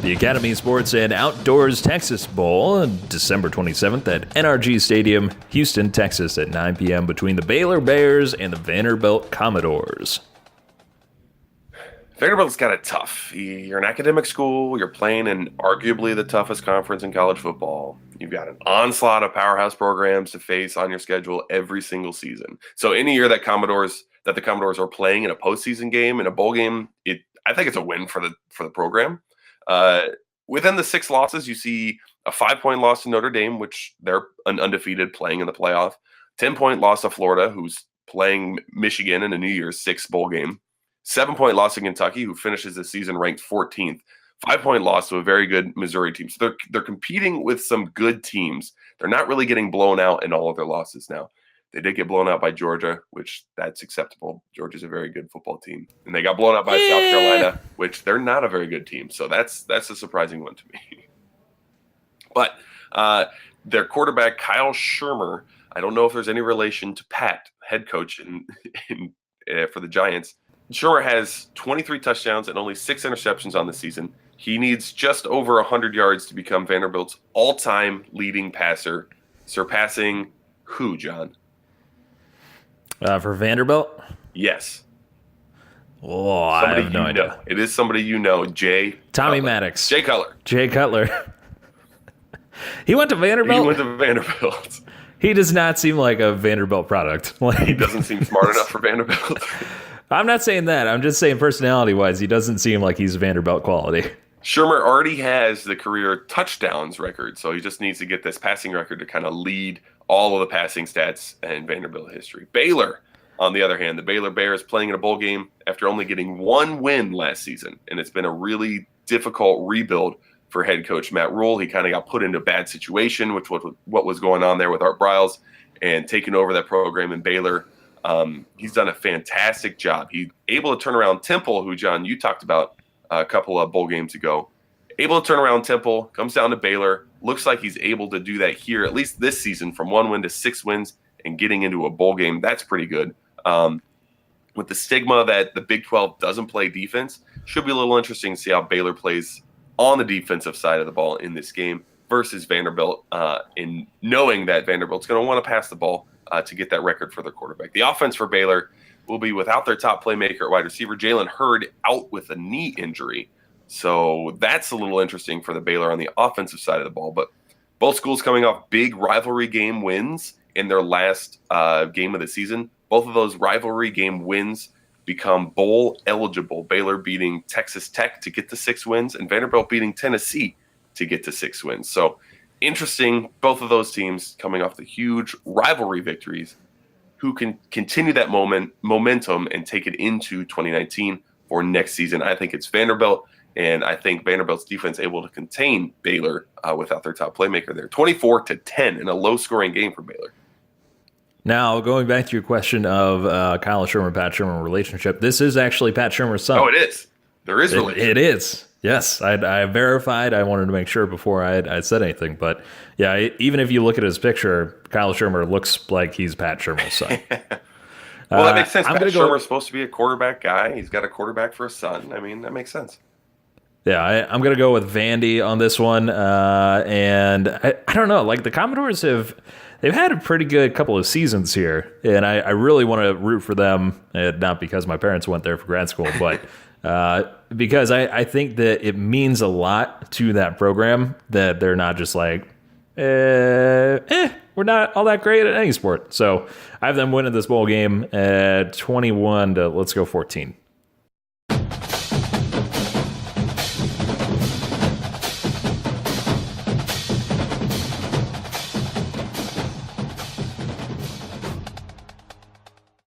The Academy Sports and Outdoors Texas Bowl, December 27th at NRG Stadium, Houston, Texas at 9 p.m. between the Baylor Bears and the Vanderbilt Commodores. Vanderbilt's got it tough. You're an academic school. You're playing in arguably the toughest conference in college football. You've got an onslaught of powerhouse programs to face on your schedule every single season. So any year that the Commodores are playing in a postseason game, in a bowl game, I think it's a win for the program. Within the 6 losses, you see a 5-point loss to Notre Dame, which they're undefeated playing in the playoff. 10-point loss to Florida, who's playing Michigan in a New Year's 6 bowl game. 7-point loss to Kentucky, who finishes the season ranked 14th. 5-point loss to a very good Missouri team. So they're competing with some good teams. They're not really getting blown out in all of their losses now. They did get blown out by Georgia, which that's acceptable. Georgia's a very good football team. And they got blown out by South Carolina, which they're not a very good team. So that's a surprising one to me. But their quarterback, Kyle Shurmur, I don't know if there's any relation to Pat, head coach for the Giants. Shurmur has 23 touchdowns and only 6 interceptions on the season. He needs just over 100 yards to become Vanderbilt's all-time leading passer, surpassing who, John? For Vanderbilt? Yes. Oh, I have no idea. It is somebody you know, Tommy Maddox. Jay Cutler. Jay Cutler. He went to Vanderbilt? He went to Vanderbilt. He does not seem like a Vanderbilt product. He doesn't seem smart enough for Vanderbilt. I'm not saying that. I'm just saying personality-wise, he doesn't seem like he's Vanderbilt quality. Shurmur already has the career touchdowns record, so he just needs to get this passing record to kind of lead all of the passing stats in Vanderbilt history. Baylor, on the other hand, the Baylor Bears playing in a bowl game after only getting 1 win last season, and it's been a really difficult rebuild for head coach Matt Rule. He kind of got put into a bad situation, which was what was going on there with Art Briles, and taking over that program in Baylor. He's done a fantastic job. He's able to turn around Temple, who, John, you talked about a couple of bowl games ago. Able to turn around Temple, comes down to Baylor. Looks like he's able to do that here, at least this season, from 1 win to 6 wins and getting into a bowl game. That's pretty good. With the stigma that the Big 12 doesn't play defense, should be a little interesting to see how Baylor plays on the defensive side of the ball in this game versus Vanderbilt, in knowing that Vanderbilt's going to want to pass the ball to get that record for their quarterback. The offense for Baylor will be without their top playmaker at wide receiver. Jalen Hurd out with a knee injury. So that's a little interesting for the Baylor on the offensive side of the ball. But both schools coming off big rivalry game wins in their last game of the season. Both of those rivalry game wins become bowl eligible. Baylor beating Texas Tech to get to 6 wins and Vanderbilt beating Tennessee to get to 6 wins. So interesting, both of those teams coming off the huge rivalry victories, who can continue that momentum and take it into 2019 for next season. I think it's Vanderbilt, and I think Vanderbilt's defense able to contain Baylor without their top playmaker there. 24-10 in a low-scoring game for Baylor. Now, going back to your question of Kyle Shurmur, Pat Shurmur relationship, this is actually Pat Shurmur's son. Oh, it is. There is relationship. It is. Yes, I verified. I wanted to make sure before I said anything. But yeah, even if you look at his picture, Kyle Shurmur looks like he's Pat Shurmur's son. Well, that makes sense. Pat Shurmur's supposed to be a quarterback guy. He's got a quarterback for a son. I mean, that makes sense. Yeah, I'm going to go with Vandy on this one. And I don't know. Like, the Commodores they've had a pretty good couple of seasons here. And I really want to root for them, not because my parents went there for grad school, but because I think that it means a lot to that program that they're not just like, we're not all that great at any sport. So I have them winning this bowl game at 21 to, let's go 14.